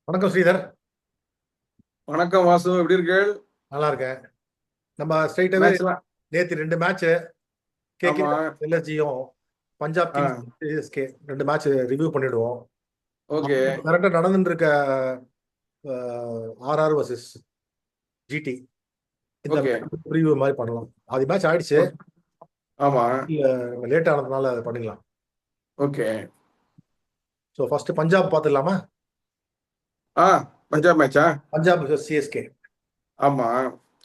வணக்கம் ஸ்ரீதர். வணக்கம் வாசு, எப்படி இருக்கு? நல்லா இருக்கேன். நம்ம ஸ்ட்ரைட்டாவே மேட்ச்லாம். நேற்று ரெண்டு மேட்ச் கேகே ஆமா. எல்எஸ்ஜியும் பஞ்சாப் ஆ. கிங்ஸ் சிஎஸ்கே ரெண்டு மேட்ச் ரிவ்யூ பண்ணிடுவோம். ஓகே. கரெக்டாக நடந்துட்டு இருக்க ஆர்ஆர் வர்சஸ் ஜிடி இந்த ஓகே. ரிவ்யூ மாதிரி பண்ணலாம். அது மேட்ச் ஆயிடுச்சு, ஆமா. லேட் ஆனதுனால அதை பண்ணிடலாம். ஓகே. ஸோ ஃபர்ஸ்ட் பஞ்சாப் பார்த்துடலாமா? ஆ, பஞ்சாப் மேட்சா? Punjab versus CSK. ஆமா.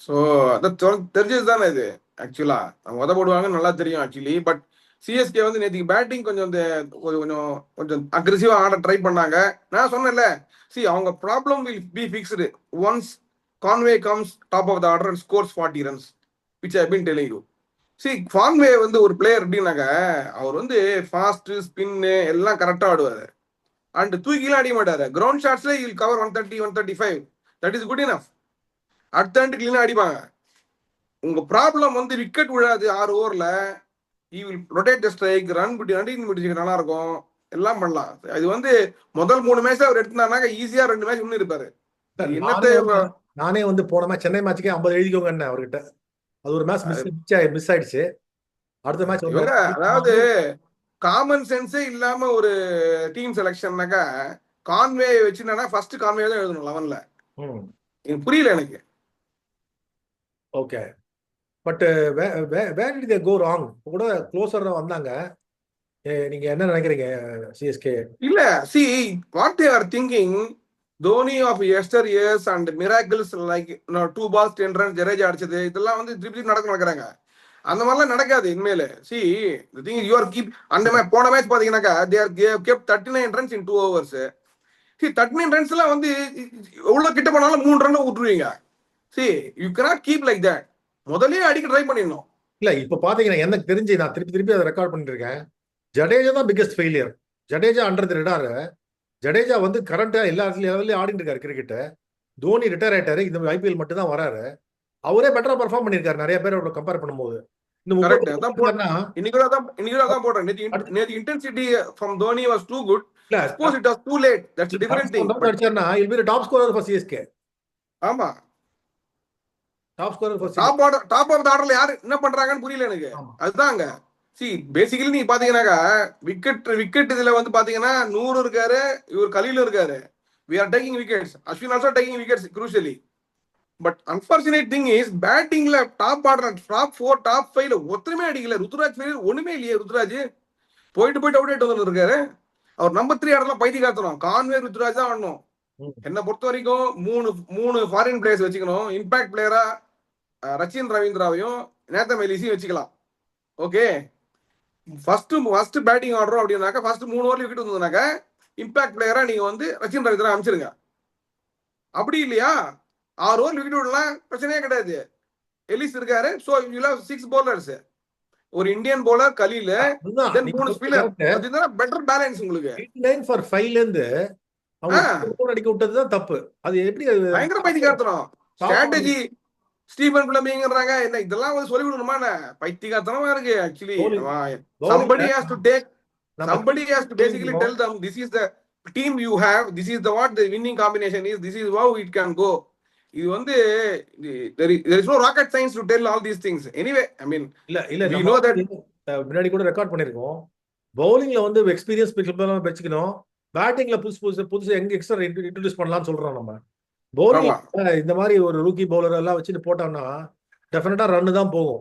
ஸோ அதான் தெரிஞ்சது தானே இது. ஆக்சுவலா அவங்க உத போடுவாங்கன்னு நல்லா தெரியும் ஆக்சுவலி. பட் சிஎஸ்கே வந்து நேற்றுக்கு பேட்டிங் கொஞ்சம் கொஞ்சம் கொஞ்சம் கொஞ்சம் அக்ரெசிவா ஆட ட்ரை பண்ணாங்க. நான் சொன்னேன்ல, சி அவங்க problem will be fixed once Conway comes top of the order and scores 40 runs which I been telling you. See Conway வந்து ஒரு பிளேயர் எப்படின்னாக்க, அவர் வந்து ஃபாஸ்ட் ஸ்பின்னு எல்லாம் கரெக்டா ஆடுவாரு. அண்ட் தூக்கிலாம் அடிக்க மாட்டாரு. கிரவுண்ட் ஷாட்ஸ்ல இல் cover 130 135. That is good enough. அடுத்த ஆண்டு கிளீனா அடிப்பாங்க. உங்க ப்ராப்ளம் வந்து விக்கெட் விழாது 6 ஓவர்ல. He will rotate the strike, run முடிச்சு நல்லா இருக்கும். எல்லாம் பண்ணலாம். இது வந்து முதல் 3 மேட்ச் அவர் எடுத்தாருனாக்க ஈஸியா 2 மேட்ச் இன்னும் இருப்பாரு. இது நானே என்னத்தை வந்து நானே வந்து போன மேட்ச் சென்னை மேட்சுக்கே 50 எழுதிக்கோங்க என்ன அவர்கிட்ட. அது ஒரு மேட்ச் மிஸ் ஆயிடுச்சு. அடுத்த மேட்ச் வந்து இவங்க அதாவது காமன் சென்ஸே இல்லாம ஒரு டீம் செலக்ஷன்னாக்கா கான்வே வச்சுனா ஃபர்ஸ்ட் கான்வே தான் எழுதணும் 11ல. புரியல எனக்கு. Okay, but where did they go wrong? கூட க்ளோசர் வந்தாங்க. நீங்க என்ன நினைக்கிறீங்க சிஎஸ்கே? இல்ல, see what they are thinking, Dhoni of yester years and miracles like 2 balls 10 runs Jadeja அடிச்சது இதெல்லாம் வந்து திருப்பி நடக்கிறாங்க. அந்த மாதிரிலாம் நடக்காது இனிமேல். See the thing you are keep அந்த போன மேட்ச் பாத்தீங்கன்னாக்கா they are kept 39 runs in 2 overs. See 39 runs எல்லாம் வந்து எவ்வளவு கிட்ட போனாலும் 3 ரன் விட்டுருவீங்க. See you cannot keep like that. முதல்லயே அடிக்க ட்ரை பண்ணிடணும். இல்ல இப்ப பாத்தீங்கன்னா எனக்கு தெரிஞ்சு நான் திருப்பி திருப்பி அதை ரெக்கார்ட் பண்ணிட்டு இருக்கேன். ஜடேஜா தான் பிகெஸ்ட் ஃபெயிலியர். ஜடேஜா அண்டர் ரிடாரு. ஜடேஜா வந்து கரண்டா எல்லா லெவல்லையும் ஆடிட்டு இருக்காரு கிரிக்கெட். தோனி ரிட்டையர் ஆயிட்டாரு. இந்த ஐபிஎல் மட்டும் தான் வராரு. அவரே பெட்டரா பெர்ஃபார்ம் பண்ணிருக்காரு நிறைய பேரோட கம்பேர் பண்ணும்போது. இந்த கரெக்ட். அதான் இன்னைக்கு தான் போடுறேன். நேத்து இல்ல intensity from Dhoni was too good. Suppose it was too late, that's different thing. But அடிச்சாருன்னா he'll be top scorer for CSK. ஆமா, top scorer for top of the ஆர்டர்ல யாரு என்ன பண்றாங்கன்னு புரியல எனக்கு. ஆமா. அதுதாங்க. சி பேசிக்கலி நீங்க பாத்தீங்கன்னாக்கா விக்கெட் இதுல வந்து பாத்தீங்கன்னா 100 இருக்காரு, இவர் கலீல் இருக்காரு. We are taking wickets. Ashwin also taking wickets crucially. But unfortunate thing is பேட்டிங்ல டாப் ஆர்டர் டாப் 4 டாப் 5ல ஒருத்தருமே அடிக்கல. ருத்துராஜ் ஒண்ணுமே இல்லையே. ருத்துராஜ் போயிட்டு அவுட் வந்து இருக்காரு. அவர் நம்பர் 3 ஆர்டர்ல பைத்தி காத்தணும். கான்வே ருத்துராஜ் தான் ஆடணும். என்னை பொறுத்த வரைக்கும் மூணு ஃபாரின் பிளேயர்ஸ் வச்சுக்கணும். இம்பாக்ட் பிளேயரா ரச்சின் ரவீந்திராவையும் நேத்தன் மெலிசியும் வச்சுக்கலாம். ஓகே, ஃபர்ஸ்ட் பேட்டிங் ஆடுறோம் அப்படின்னாக்கா ஃபர்ஸ்ட் 3 ஓவர்ல விக்கெட் வந்ததுனாக்கா இம்பாக்ட் பிளேயரா நீங்க வந்து ரச்சின் ரவீந்திரா அமைச்சிருங்க. அப்படி இல்லையா 6 ஓவர் விக்கெட் விடலாம், பிரச்சனையே கிடையாது. எலிஸ் இருக்காரு. So you have 6 bowlers. ஒரு இந்தியன் போலர் கலீல், தென் 3 ஸ்பின்னர். அதுதான் பெட்டர் பேலன்ஸ் உங்களுக்கு. 89 ஃபார் 5ல இருந்து அவங்க அடிக்க விட்டதுதான் தப்பு. அது எப்படி பயங்கர பைத்தியக்காரத்தனம் ஸ்ட்ராட்டஜி. ஸ்டீபன் பிளமிங்றாங்க. என்ன இதெல்லாம் வந்து சொல்லி விடணுமா? பைத்தியக்காரத்தனமா இருக்கு actually. somebody has to basically tell them this is the team you have, this is the what the winning combination is, this is how it can go. இது வந்து there is no rocket science to tell all these things. Anyway, I mean, இல்ல we know that. முன்னாடி கூட record பண்ணிருக்கோம். பவுலிங்ல வந்து experience player வச்சுக்கணும். பேட்டிங்ல புதுசு எங்க எக்ஸ்ட்ரா இன்ட்ரோடியூஸ் பண்ணலாம்னு சொல்றோம் நம்ம. பவுலிங் இந்த மாதிரி ஒரு ரூக்கி பவுலர் எல்லாம் வச்சுட்டு போட்டோம்னா டெஃபினட்டா ரன் தான் போகும்.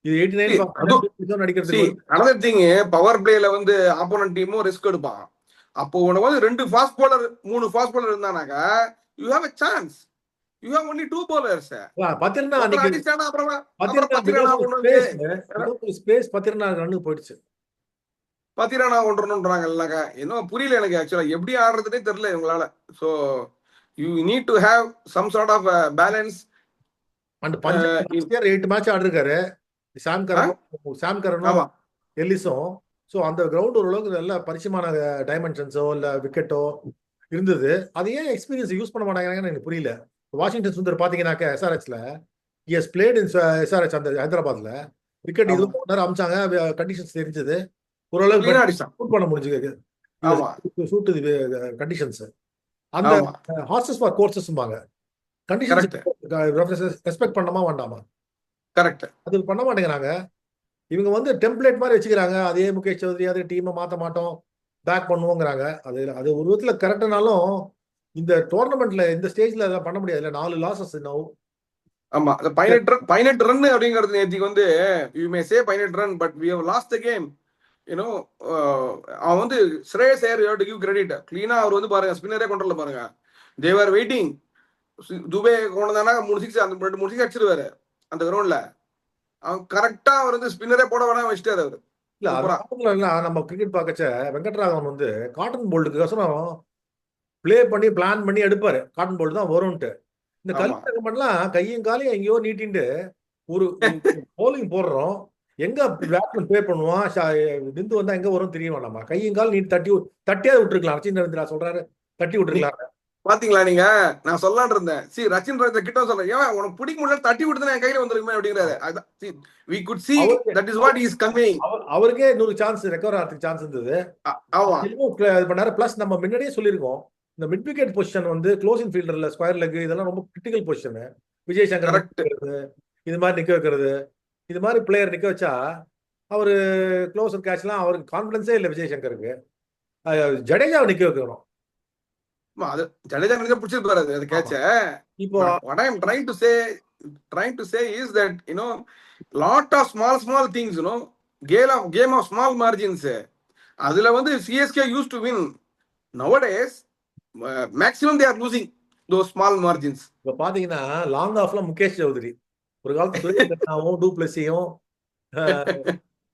இது 89 அடிக்கிறது. another thing, பவர் பிளேல வந்து ஆப்போனன்ட் டீமும் ரிஸ்க் எடுப்பான். அப்போ உனக்கு வந்து 2 ஃபாஸ்ட் பவுலர் 3 ஃபாஸ்ட் பவுலர் இருந்தானாக்கா you have a chance. You have only 2 bowlers. பாத்தீங்கன்னா ஸ்பேஸ் பாத்தீங்கன்னா ரன்னுக்கு போயிடுச்சு. பத்திரானா ஒன்றணும்ன்றாங்க இல்லக்கா. என்ன புரியல எனக்கு ஆக்சுவலா எப்படி ஆடுறதுனே தெரியல இவங்களால. So you need to have some sort of balance. And Punjab 8 match ஆடிருக்காரு சாம் கரனும் எல்லிஸும். ஸோ அந்த கிரவுண்ட் ஓரளவுக்கு நல்ல பரிச்சயமான டைமென்ஷன்ஸோ இல்ல விக்கெட்டோ இருந்தது. அது ஏன் எக்ஸ்பீரியன்ஸ் யூஸ் பண்ண மாட்டாங்கன்னு எனக்கு புரியல. வாஷிங்டன் சுந்தர் பாத்தீங்கன்னாக்க எஸ்ஆர்ஹெச்ல பிளேட் இன் எஸ்ஆர்ஹெச் அந்த ஹைதராபாத்ல விக்கெட் இது அமிச்சாங்க. கண்டிஷன்ஸ் தெரிஞ்சது, ஓரளவுக்கு பண்ண முடிஞ்சு கண்டிஷன்ஸ். அந்த ஆமா ஹார்சஸ் ஃபார் கோர்சஸ்ம்பாங்க. கண்டிஷன்ஸ் கரெக்ட் ரெஸ்பெக்ட் பண்ணணுமா வேண்டாமா? கரெக்ட். அது பண்ண மாட்டேங்கிறாங்க. இவங்க வந்து டெம்ப்ளேட் மாதிரி வச்சுக்கிறாங்க. அதே முகேஷ் சௌத்ரி அதே டீமை மாற்ற மாட்டோம், பேக் பண்ணுவோங்கிறாங்க. அது அது ஒரு விதத்தில் கரெக்டுனாலும் இந்த டோர்னமெண்ட்ல இந்த ஸ்டேஜ்ல அதெல்லாம் பண்ண முடியாது. 4 லாசஸ் நவ். ஆமா, அந்த 18 ரன் அப்படிங்கிறது நேற்றுக்கு வந்து you may say 18 run, but we have lost the game. You know அவன் வந்து Shreyas Iyer, you have to give credit. கிளீனா அவர் வந்து பாருங்க, ஸ்பின்னரே கண்ட்ரோல்ல பாருங்க. தேவர் வெயிட்டிங். துபே கொண்டு வந்தானா 3 சிக்ஸ், அந்த 3 சிக்ஸ் அடிச்சிருவாரு அந்த கிரவுண்ட்ல. அவன் கரெக்டா அவர் வந்து ஸ்பின்னரே போட வேணாம் வச்சுட்டாரு அவரு. இல்ல அந்த சூப்பரா. காலத்துல எல்லாம் நம்ம கிரிக்கெட் பார்க்கச்ச வெங்கட்ராகவன் வந்து காட்டன் போல்டுக்கோசரம் ப்ளே பண்ணி பிளான் பண்ணி எடுப்பாரு. காட்டன் போல்டு தான் வரும்ட்டு. இந்த ஆமா கல்வியெல்லாம் கையும் காலையும் எங்கேயோ நீட்டின்ட்டு ஒரு போலிங் போடுறோம். எங்க பேட்ஸ்மேன் ப்ளே பண்ணுவான், நிந்து வந்தா எங்க வரும் தெரிய வேணாமா? கையும் கால் நீ தட்டியாவது விட்டுருக்கலாம். ரச்சின் ரவீந்திரா சொல்றாரு, தட்டி விட்டுருக்கலாம். பாத்தீங்களா நீங்க? நான் சொல்லலான் இருந்தேன். சி ரச்சின் ரவீந்திரா கிட்ட சொல்றேன், ஏன் உனக்கு பிடிக்க முடியல, தட்டி விட்டு என் கையில வந்துருக்குமே அப்படிங்கிறாரு. அதான் we could see that is what he is conveying. அவருக்கே 100 சான்ஸ் ரெக்கவர் ஆகிறதுக்கு சான்ஸ் இருந்தது. ஆமா இது பண்ணாரு. பிளஸ் நம்ம முன்னாடியே சொல்லியிருக்கோம், இந்த மிட் விக்கெட் பொசிஷன் வந்து க்ளோசிங் ஃபீல்டர்ல ஸ்கொயர் லெக் இதெல்லாம் ரொம்ப critical position. Vijay Shankar correct. இது மாதிரி நிக்க வைக்கிறது, இது மாதிரி பிளேயர் நிக்க வச்சா அவரு க்ளோசர் கேட்ச்லாம் அவருக்கு கான்பிடன்ஸே இல்லை. விஜய் சங்கருக்கு ஜடேஜாவை நிக்க வைக்கணும். அது ஜடேஜா நினைச்சா பிடிச்சிருப்பாரு அது கேட்ச. இப்போ what I am trying to say is that lot of small things, game of small margins. அதுல வந்து CSK used to win. Nowadays maximum they are losing those small margins. இப்ப பாத்தீங்கன்னா லாங் ஆஃப்ல முகேஷ் சௌத்ரி, ஒரு காலத்து சுரேஷ் ரெய்னாவும் டூப்ளஸியும்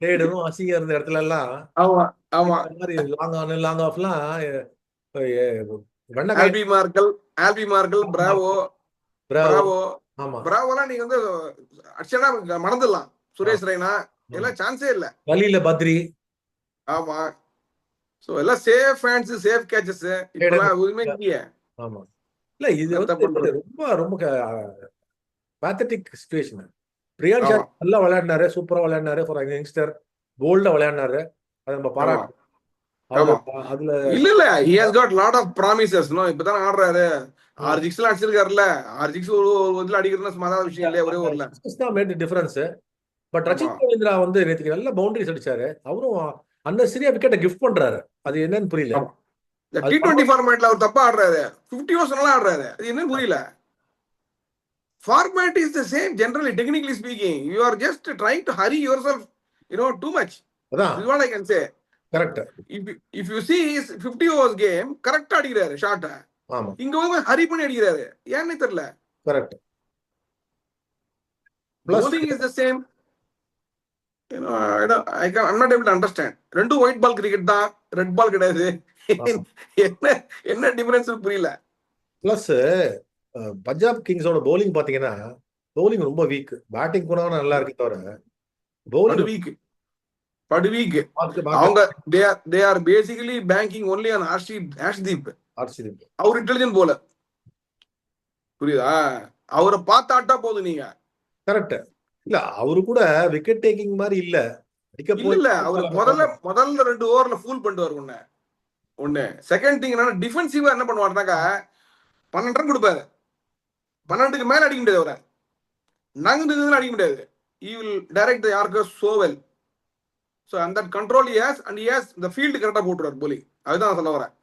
டேடரும் அசிங்கம் இருந்த இடத்துல எல்லாம் ஆமா ஆமா மாதிரி லாங் ஆஃப்லாம் ஆல்பி மார்க்கல் பிராவோலாம் நீங்க வந்து அடிச்சனா மறந்துடலாம். சுரேஷ் ரெய்னா எல்லாம் சான்ஸே இல்ல. கலீல பத்ரி. ஆமா. சோ எல்லாம் சேஃப் ஹேண்ட்ஸ், சேஃப் கேட்சஸ். இப்பலாம் எதுவுமே இல்லையே. ஆமா. இல்ல இது வந்து ரொம்ப ரொம்ப பேத்தட்டிக் சிச்சுவேஷன். பிரியான் ஷா நல்லா விளையாடினாரு, சூப்பரா விளையாடினாரு. ஃபார் யங்ஸ்டர் போல்டா விளையாடினாரு. அதை நம்ம பாராட்டணும். அதுல இல்ல he has got lot of promises. இப்பதான் ஆடுறாரு. 6 சிக்ஸ்லாம் அடிச்சிருக்காருல்ல. 6 சிக்ஸ் ஒரு இதுல அடிக்கிறதுனா சாதாரண விஷயம் இல்ல. ஒரே ஓவர்ல சிக்ஸ் தான் made difference. But Rachin Ravindra வந்து நேத்துக்கு நல்ல பவுண்டரிஸ் அடிச்சாரு. அவரும் அந்த சரியா விக்கெட்டை கிஃப்ட் பண்றாரு. அது என்னன்னு புரியல. T20 ஃபார்மேட்ல அவர் தப்பா ஆடுறாரு. 50 ஓவர்ஸ் நல்லா ஆடுறாரு. அது என்னன்னு புரியல. Format is the same generally, technically speaking. You are just trying to hurry yourself, too much. This is what I can say. Correct. If you see his 50 overs game, correct அடிக்கிறாரு shot. ஆமா. இங்க வந்து ஹரி பண்ணி அடிக்கிறாரு. ஏன்னு தெரியல. Correct. Bowling is the same. I'm not able to understand. ரெண்டு white ball cricket தான், ரெட் பால் கிடையாது. என்ன டிஃபரன்ஸ் புரியல. பிளஸ் பஞ்சாப் கிங்ஸோட பவுலிங் பாத்தீங்கன்னா பவுலிங் ரொம்ப வீக். பேட்டிங் கூட நல்லா இருக்கு தவிர பவுலிங் வீக். அவங்க they are basically banking only on Arshdeep. அவர் இன்டெலிஜென்ட் போல. புரியுதா? அவரை பார்த்தாட்டா போதும் நீங்க. கரெக்ட். இல்ல அவரு கூட விக்கெட் டேக்கிங் மாதிரி இல்ல. இல்ல அவர் முதல்ல 2 ஓவர்ல ஃபூல் பண்ணுவாரு. ஒண்ணு செகண்ட் திங் என்னன்னா டிஃபென்சிவா என்ன பண்ணுவாருனாக்கா 12 ரன் கொடுப்பாரு. 12க்கு மேல அடிக்க முடியாது. அவரை நகர்ந்து அடிக்க முடியாது. He will direct the Yorkers so well. So and that control he has, and he has the field கரெக்டா போட்டுறாரு போலி. அதுதான் சொல்ல வரேன்.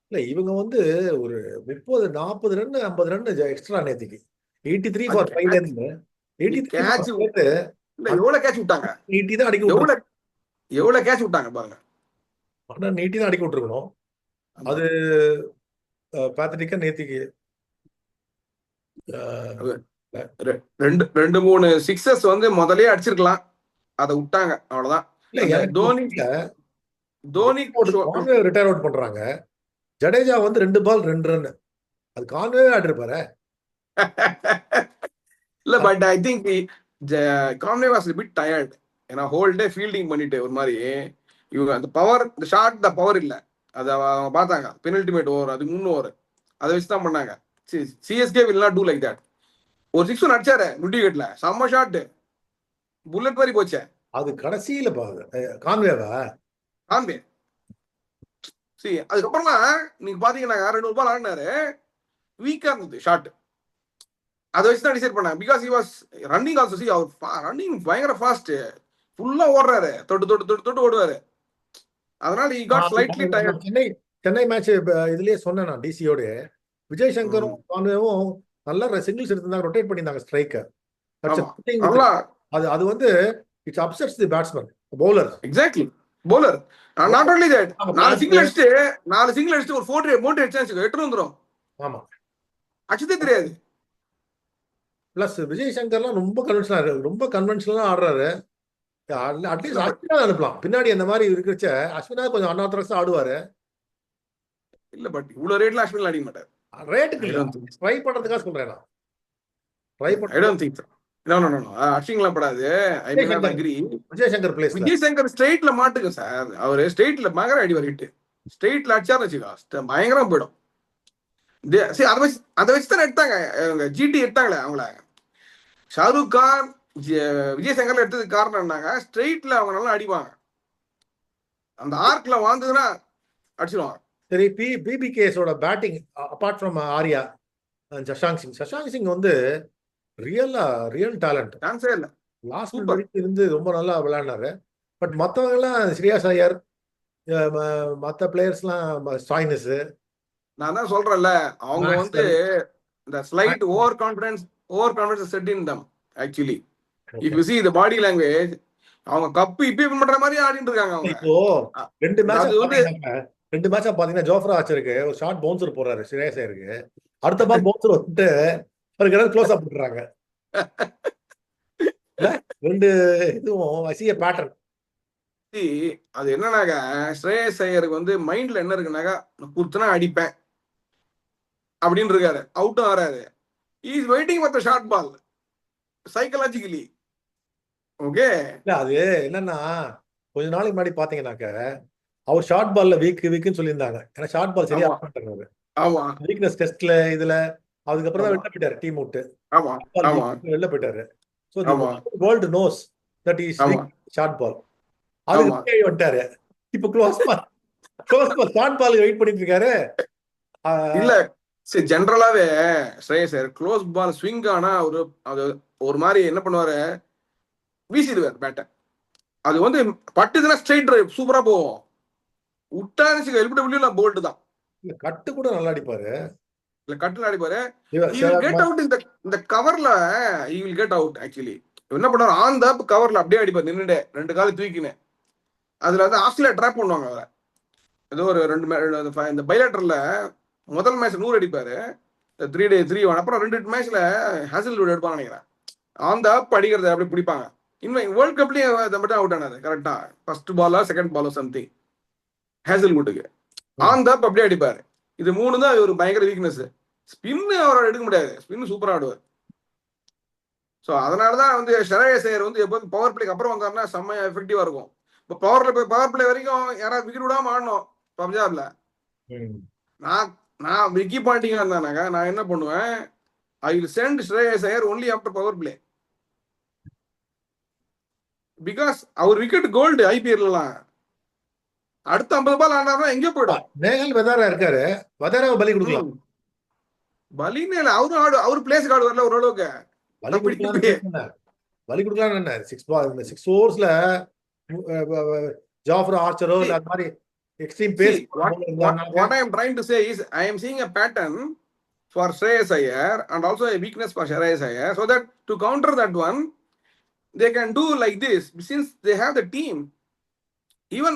இல்ல இவங்க வந்து ஒரு 30 40 ரன் 50 ரன் எக்ஸ்ட்ரா நேத்திக்கு 83 ஃபார் 5 ரன் 83 கேட்ச். இல்ல எவ்வளவு கேட்ச் விட்டாங்க. 80 தான் அடிக்க விட்டாங்க. எவ்வளவு கேட்ச் விட்டாங்க பாருங்க. ஆனா 80 தான் அடிக்க விட்டுருக்கணும். அது பாத்தீங்க நேத்திக்கு 2-3 சிக்ஸஸ் வந்து முதலே அடிச்சிருக்கலாம். அதை விட்டாங்க. அவ்வளவுதான். தோனி ரிட்டையர் அவுட் பண்றாங்க. ஜடேஜா வந்து 2 பால் 2 ரன். அது கான்வே ஆடிருப்பாரு. இல்ல but I think Conway was a bit tired. ஏன்னா ஹோல் டே ஃபீல்டிங் பண்ணிட்டு ஒரு மாதிரி இவங்க அந்த பவர், இந்த ஷாட் த பவர் இல்ல. அதை அவங்க பார்த்தாங்க. பெனல்டிமேட் ஓவர், அது 3 ஓவர், அதை வச்சு தான் பண்ணாங்க. CSK will not do like that. ஒரு 6 ஒன்று அடிச்சாரு மிட் விக்கெட்ல. செம்ம ஷாட், புல்லட் மாதிரி போச்சே. அது கடைசியில பாருங்க கான்வே சரி அதுக்கப்புறமா நீங்க பாத்தீங்கன்னா 200 பால் ஆடினாரு, வீக்கா இருந்தது ஷாட். அதை வச்சு தான் டிசைட் பண்ணேன். Because he was running also. See அவர் ரன்னிங் பயங்கர ஃபாஸ்ட், ஃபுல்லா ஓடுறாரு, தொட்டு தொட்டு தொட்டு தொட்டு ஓடுவாரு. அதனால he got slightly tired. Chennai Chennai match இதுலயே சொன்னேன் நான் டிசியோட. விஜய் சங்கரும் பாண்டேவும் நல்லா சிங்கிள்ஸ் எடுத்திருந்தாங்க, ரொட்டேட் பண்ணியிருந்தாங்க ஸ்ட்ரைக்கர். நல்லா அது அது வந்து it's upsets the batsman bowler. Exactly bowler. Not only that, 4 single அடிச்சுட்டு ஒரு 4 சான்ஸ் 8 வந்துரும். ஆமா, அடிச்சதே தெரியாது. பிளஸ் விஜய் சங்கர்லாம் ரொம்ப கன்வென்ஷனலா ஆடுறாரு. அட்லீஸ்ட் அஸ்வினா அனுப்பலாம் பின்னாடி. அந்த மாதிரி இருக்கிறச்ச அஸ்வினா கொஞ்சம் அன்ஆர்த்தடாக்ஸா ஆடுவாரு. இல்ல பட் இவ்வளவு ரேட்ல அஸ்வின் அடிக்க மாட்டார். ரேட்டுக்கு இல்ல, ட்ரை பண்றதுக்காக சொல்றேன் நான். Try I don't think so. No. அஸ்வின்லாம் படாது. I may not agree. Vijay Shankar plays. Vijay Shankar ஸ்ட்ரெயிட்ல மாட்டுங்க சார். அவரு ஸ்ட்ரெயிட்ல பயங்கர அடிவார் ஹிட். ஸ்ட்ரெயிட்ல அடிச்சாருன்னு வச்சுக்கோ பயங்கரமா போயிடும். அதை வச்சு தான் எடுத்தாங்க ஜிடி எடுத்தாங்களே அவங்கள. ஷாருக் கான் விஜய் சங்கர்ல எடுத்ததுக்கு காரணம் என்னங்க, ஸ்ட்ரெயிட்ல அவங்க நல்லா அடிப்பாங்க. அந்த ஆர்க்ல வாழ்ந்ததுன்னா அடிச்சிருவாங்க. சரி, பிபிகேஸோட batting apart from Arya, Shashank Singh வந்து ரியல் டேலண்ட். சான்ஸே இல்ல. லாஸ்ட் வரைக்கும் இருந்து ரொம்ப நல்லா விளையாடினாரு. பட் மற்றவங்க எல்லாம் ஸ்ரேயாஸ் ஐயர், மற்ற பிளேயர்ஸ்லாம் ஸ்டாய்னஸ். நான் தான் சொல்றேன்ல, அவங்க வந்து இந்த slight over confidence set in them actually. If you see the body language, அவங்க கப்பு இப்ப பண்ற மாதிரி ஆடிட்டு இருக்காங்க அவங்க. இப்போ ரெண்டு மேட்சா பாத்தீங்கன்னா ஜோஃப்ரா ஆர்ச்சருக்கு ஒரு ஷார்ட் பவுன்சர் போறாரு ஸ்ரேயாஸ் ஐயருக்கு. அடுத்த பால் பவுன்சர் வந்துட்டு அவருக்கு க்ளோஸ் அப் பண்றாங்க. ரெண்டு இதுவும் ஐசிய பேட்டர்ன். அது என்னன்னாக்கா ஸ்ரேயாஸ் ஐயருக்கு வந்து மைண்ட்ல என்ன இருக்குனாக்கா, குத்துனா அடிப்பேன் அப்படின்னு இருக்காரு. அவுட்டும் ஆறாரு. he is waiting for the short ball psychologically. Okay, இல்ல அது என்னன்னா கொஞ்ச நாளைக்கு முன்னாடி பாத்தீங்கன்னாக்க அவர் ஷார்ட் பால்ல வீக்குன்னு சொல்லியிருந்தாங்க. ஏன்னா ஷார்ட் பால் சரியா பண்றாரு. ஆமா, வீக்னஸ் டெஸ்ட்ல இதுல அதுக்கப்புறம் தான் வெளில போயிட்டாரு டீம் விட்டு. ஆமா வெளில போயிட்டாரு. So the world knows that is short ball. அதுக்கு வந்துட்டாரு. இப்ப க்ளோஸ் பால் ஷார்ட் பாலுக்கு வெயிட் பண்ணிட்டு இருக்காரு. இல்ல சரி, ஜெனரலாவே Shreyas Iyer close ball swing ஆனா ஒரு மாதிரி என்ன பண்ணுவாரு, வீசிடுவார் பேட்டை. அது வந்து பட்டுதுன்னா ஸ்ட்ரைட் டிரைவ் சூப்பரா போகும். விட்டாச்சு எல்பிடபிள்யூல போல்ட் தான். கட்டு கூட நல்லா அடிப்பாரு. இல்ல கட்டுல அடிப்பாரு. கெட் அவுட் இந்த கவர்ல he will get out actually. என்ன பண்ணுவாரு, ஆன் த கவர்ல அப்படியே அடிப்பாரு நின்னுட்டே, 2 கால தூக்கினேன். அதுல வந்து ஆஸ்திரேலியா ட்ராப் பண்ணுவாங்க அவரை. ஏதோ ஒரு 2 இந்த பைலேட்டர்ல முதல் மேட்ச் 100 அடிப்பாரு, 3-1. அப்புறம் 2 மேட்ச்ல ஹேசல்வுட் எடுப்பான்னு நினைக்கிறேன். ஆன் த அடிக்கிறத அப்படி பிடிப்பாங்க. இன்னும் வேர்ல்ட் கப்லயும் மட்டும் அவுட் ஆனாரு கரெக்டா, ஃபர்ஸ்ட் பாலோ செகண்ட் பாலோ சம்திங். ஹேசல்வுட்டுக்கு ஆன் த அப்படியே அடிப்பாரு. இது 3 தான் ஒரு பயங்கர வீக்னஸ். ஸ்பின் அவரோட எடுக்க முடியாது, ஸ்பின் சூப்பரா ஆடுவார். ஸோ அதனாலதான் வந்து ஸ்ரேயாஸ் ஐயர் வந்து எப்போதும் பவர் பிளேக்கு அப்புறம் வந்தாருன்னா செம்ம எஃபெக்டிவா இருக்கும். இப்போ பவர் பிளே வரைக்கும் யாராவது விக்கெட் விடாம ஆடணும் பஞ்சாப்ல. நான் விக்கி பாண்டிங்கா இருந்தானாக்கா நான் என்ன பண்ணுவேன், I will send Shreyas Iyer only after power play. Because அவர் விக்கெட் கோல்டு ஐபிஎல்லாம். அடுத்த 50 பால் ஆனாருன்னா எங்கே போயிடும். நேகல் வெதாரா இருக்காரு, வெதாராவை பலி கொடுக்கலாம். பலின்னு இல்ல, அவரு பிளேஸ்க்கு ஆடுவார்ல ஓரளவுக்கு. பலி கொடுக்கலாம் என்ன 6 ஓவர்ஸ்ல ஜாஃப்ரா ஆர்ச்சரோ இல்ல அந்த மாதிரி extreme pace. What I am trying to say is I am seeing a pattern for Shreyas Iyer and also a weakness for Shreyas Iyer, so that to counter that one they can do like this. Since they have the team, even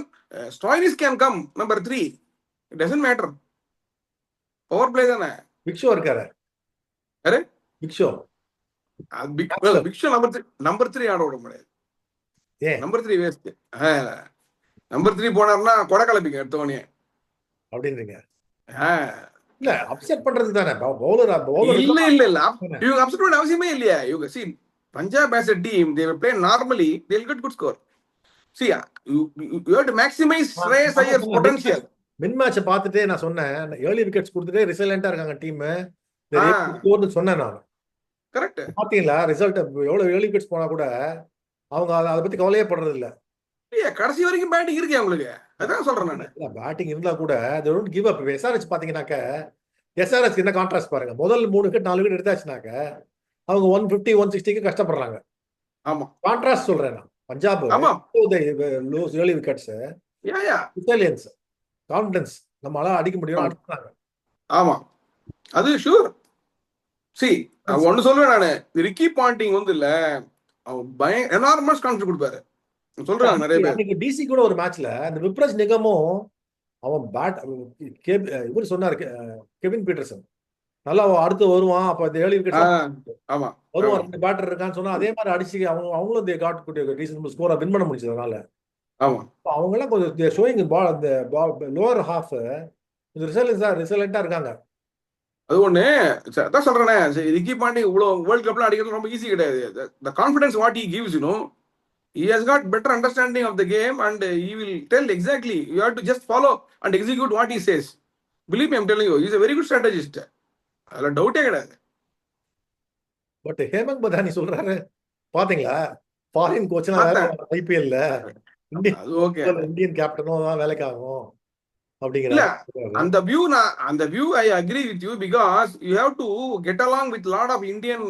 Stoinis can come number 3, it doesn't matter. Power play தானே. Big show இருக்காரு. Array big show number 3 ஆட விட முடியாது. ஏன் number 3 waste. Number 3 போனார்னா கொடை கலப்பிங்க எடுத்தவனே அப்படின்றீங்க. இல்ல upset பண்றதுக்கு தானே பவுலர். இல்ல இவங்க அப்செட் பண்ண அவசியமே இல்லையா. இவங்க see Punjab as a team, they will play normally, they will get good score. See you have to maximize Shreyas Iyer's potential. மின் மேட்ச் பார்த்துட்டே நான் சொன்னேன், ஏர்லி விக்கெட்ஸ் கொடுத்துட்டே ரிசல்ட்டா இருக்காங்க டீம் சொன்னேன் நான். கரெக்ட். பாத்தீங்களா ரிசல்ட் எவ்வளவு ஏர்லி விக்கெட்ஸ் போனா கூட அவங்க அதை பத்தி கவலையே படுறது இல்ல. கடைசி வரைக்கும் பேட்டிங் இருக்கு அவங்களுக்கு. அதான் சொல்றேன் நானு. பேட்டிங் இருந்தா கூட they don't give up. SRH பாத்தீங்கன்னாக்க எஸ்ஆர்எச் என்ன கான்ட்ராஸ்ட் பாருங்க, முதல் 3 விக்கெட் 4 விக்கெட் எடுத்தாச்சுனாக்க அவங்க 150 160க்கு கஷ்டப்படுறாங்க. ஆமா கான்ட்ராஸ்ட் சொல்றேன் நான். பஞ்சாப் ஆமா லூஸ் ஏர்லி விக்கெட்ஸ், யா யா ரிசைலியன்ஸ், கான்ஃபிடன்ஸ், நம்மளால அடிக்க முடியும் ஆமா அடிச்சாங்க. ஆமா அது ஷூர். சி ஒன்னு சொல்றேன் நானு, ரிக்கி பாண்டிங் வந்து இல்ல, அவன் எனார்மஸ் கான்ஃபிடன்ஸ் கொடுப்பாரு சொல்றாங்க நிறைய பேர். அன்னைக்கு டிசி கூட ஒரு மேட்ச்ல இந்த விப்ரஜ் நிகமும் அவன் பேட் இவர் சொன்னாரு, கெவின் பீட்டர்சன் நல்லா அடுத்து வருவான், அப்ப இந்த ஏர்லி விக்கெட் ஆமா வருவான், 2 பேட்டர் இருக்கான்னு சொன்னா அதே மாதிரி அடிச்சு அவங்களும் தே காட் ரீசனபிள் ஸ்கோரா வின் பண்ண முடிஞ்சது. அதனால ஆமா அவங்க எல்லாம் கொஞ்சம் ஷோயிங் பால் அந்த லோவர் ஹாஃப் கொஞ்சம் ரிசல்ட்டா இருக்காங்க. அது ஒண்ணு அதான் சொல்றேனே, ரிக்கி பாண்டி இவ்வளவு வேர்ல்ட் கப்ல அடிக்கிறது ரொம்ப ஈஸி கிடையாது. the confidence what he gives, you know, he has got better understanding of the game and he will tell exactly, you have to just follow and execute what he says. Believe me, I'm telling you, he is a very good strategist. அதுல டவுட்டே கிடையாது. But Hemant Badauni சொல்றாரு பாத்தீங்களா, foreign கோச்லாம் ஐபிஎல்ல அது okay, Indian கேப்டனும் தான் வேலைக்கு ஆகும் இல்ல அப்படிங்கிறாரு. அந்த view I agree with you, because you have to get along with lot of Indian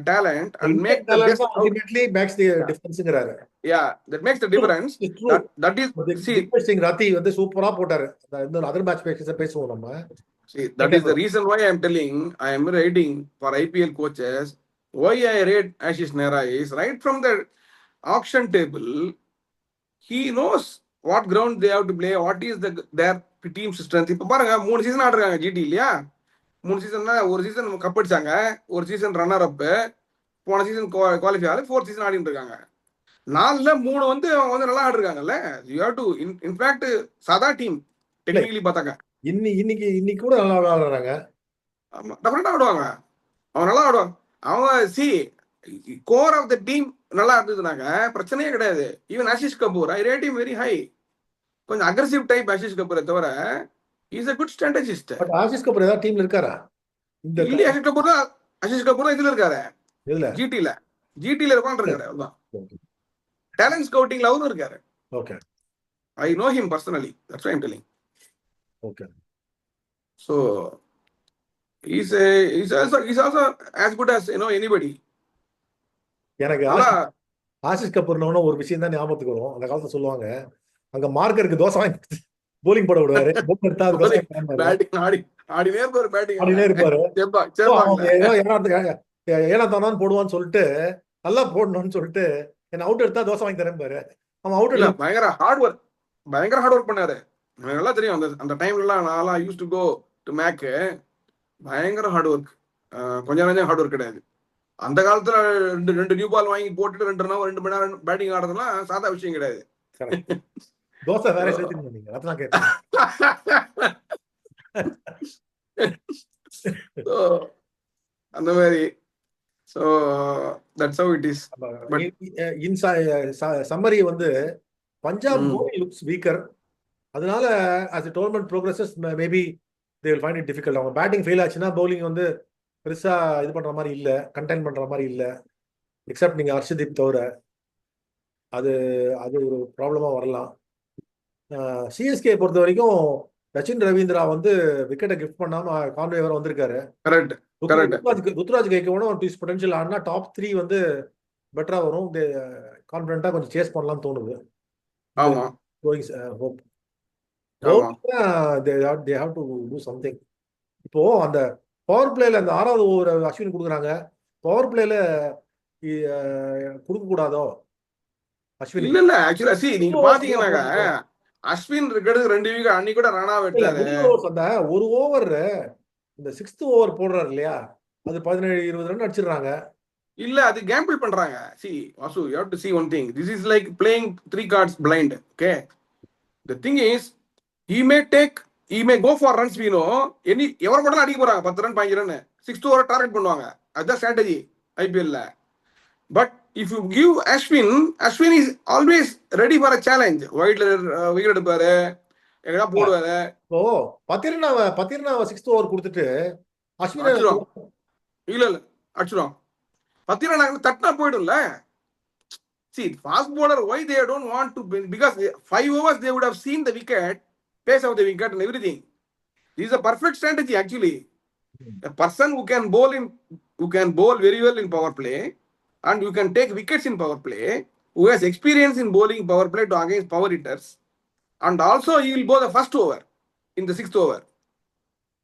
talent and make the best ultimately makes the டிஃபரன்ஸ்ங்கறாரு. Yeah, that makes the difference. That is Deepak Singh Rathi வந்து சூப்பரா போட்டாரு. இந்த அதர் மேட்ச் பேசுவோம் நம்ம. See, that is the reason why I am telling, I am rating for IPL coaches. Why I rate Ashish Nehra is right from the auction table, he knows what ground they have to play, what is their team strength. இப்ப பாருங்க 3 season ஆடுறாங்க GT இல்லையா, 3 சீசன்னா ஒரு season cup அடிச்சாங்க, ஒரு season runner up, போன season qualify ஆகல, 4th season ஆடிட்டு இருக்காங்க. 4ல 3 வந்து அவங்க வந்து நல்லா ஆடுறாங்கல்ல. யூ ஹேவ் டு இன்ஃபேக்ட் சாதா டீம் டெக்னிக்கலி பார்த்தாங்க இன்னைக்கு கூட நல்லா விளையாடுறாங்க. ஆமா டெஃபினட்டா ஆடுவாங்க, அவங்க நல்லா ஆடுவாங்க. அவங்க கோர் ஆஃப் த டீம் நல்லா இருந்ததுனாங்க பிரச்சனையே கிடையாது. ஈவன் ஆஷிஷ் கபூர் ஐ ரேட் ஹிம் வெரி ஹை. கொஞ்சம் அக்ரெசிவ் டைப் ஆஷிஷ் கபூரை தவிர is a good strategist. But Ashish Kapoor ஏதாவது டீம்ல இருக்காரா? இல்ல ஆஷிஷ் கபூர் இதுல இருக்காரு, இல்ல ஜிடில இருக்காரு. அவ்வளவுதான், டேலண்ட் ஸ்கவுட்டிங்ல அவரும் இருக்காரு. Okay, I know him personally, that's why I am telling. Okay, so he's also as good as, you know, anybody. எனக்கு ஆஷிஷ் கபூர்னு ஒரு விஷயம் தான் ஞாபகத்துக்கு வரும். அந்த காலத்துல சொல்லுவாங்க, அங்க மார்க்கருக்கு தோசை வாங்கி போலிங் போட விடுவாரு, ஏனா தானான்னு போடுவான்னு சொல்லிட்டு நல்லா போடணும்னு சொல்லிட்டு என்ன அவுட் எடுத்தா தோசை வாங்கி தரேன் பாரு. அவன் அவுட் இல்ல, பயங்கர ஹார்ட் ஒர்க் பண்ணாரு. எனக்கு நல்லா தெரியும் அந்த டைம்ல எல்லாம் நான் use to go to Mac. பயங்கர ஹார்ட் ஒர்க், கொஞ்சம் ஹார்ட் ஒர்க் கிடையாது. அந்த காலத்துல ரெண்டு நியூ பால் வாங்கி போட்டுட்டு 2 மணி நேரம் பேட்டிங் ஆடுறதுலாம் சாதா விஷயம் கிடையாது. தோசை வேற சேர்த்து நீங்க அதெல்லாம் கேட்டேன். அந்த மாதிரி so that's how it is. In summary வந்து பஞ்சாப் லுக்ஸ் வீக்கர். அதனால as the tournament progresses maybe they will find it difficult. அவங்க பேட்டிங் ஃபெயில் ஆச்சுன்னா பவுலிங் வந்து பெருசா இது பண்ற மாதிரி இல்ல, கண்டெயின் பண்ற மாதிரி இல்ல, எக்ஸப்ட் நீங்க ஹர்ஷதீப் தவிர. அது ஒரு ப்ராப்ளமா வரலாம். சிஎஸ்கே பொறுத்த வரைக்கும் சச்சின் ரவீந்திரா வந்து விக்கெட்டை கிஃப்ட் பண்ணாம கான்வே வர வந்திருக்காரு. ருத்ராஜ் கைக்கோட ஒரு பீஸ் பொட்டன்ஷியல் ஆனா டாப் 3 வந்து பெட்டரா வரும். கான்ஃபிடென்ட்டா கொஞ்சம் சேஸ் பண்ணலாம்னு தோணுது. ஆமா, hope they have to do something. இப்போ அந்த பவர் பிளேல அந்த 6வது ஓவர் அஸ்வின் கொடுக்குறாங்க, பவர் பிளேல கொடுக்க கூடாதோ அஸ்வின்? இல்ல ஆக்சுவலா நீங்க பாத்தீங்கன்னாங்க அஸ்வின் இருக்கிறது 2 விக்கெட் அன்னைக்கு கூட ரன் ஆயிட்டாரு. அந்த ஒரு ஓவர் இந்த 6th ஓவர் போடுறாரு இல்லையா, அது 17-20 ரன் அடிச்சிடுறாங்க. இல்ல அது கேம்பிள் பண்றாங்க. Vasu, you have to see one thing. This is like playing 3 cards blind. Okay, the thing is he may go for runs. We know எவர் போட்டாலும் அடிக்க போறாங்க, 10 run 15 run 6th over target பண்ணுவாங்க. அதுதான் ஸ்ட்ராட்டஜி ஐபிஎல்ல. But if you give Ashwin is always ready for a challenge. வைட்ல wicket எடுப்பாரு, எங்கடா போடுவாரு. ஓ பத்திரனாவ 6th ஓவர் கொடுத்துட்டு அஸ்வின் இல்ல அடிச்சிடும். பத்திரனா தட்டினா போயிடும்ல. See, fast bowler, why they don't want to win? Because 5 overs they would have seen the wicket, pace of the wicket and everything. This is a perfect strategy actually. A person who can bowl very well in power play, and you can take wickets in power play, who has experience in bowling power play to against power hitters, and also he will bowl the first over in the 6th over.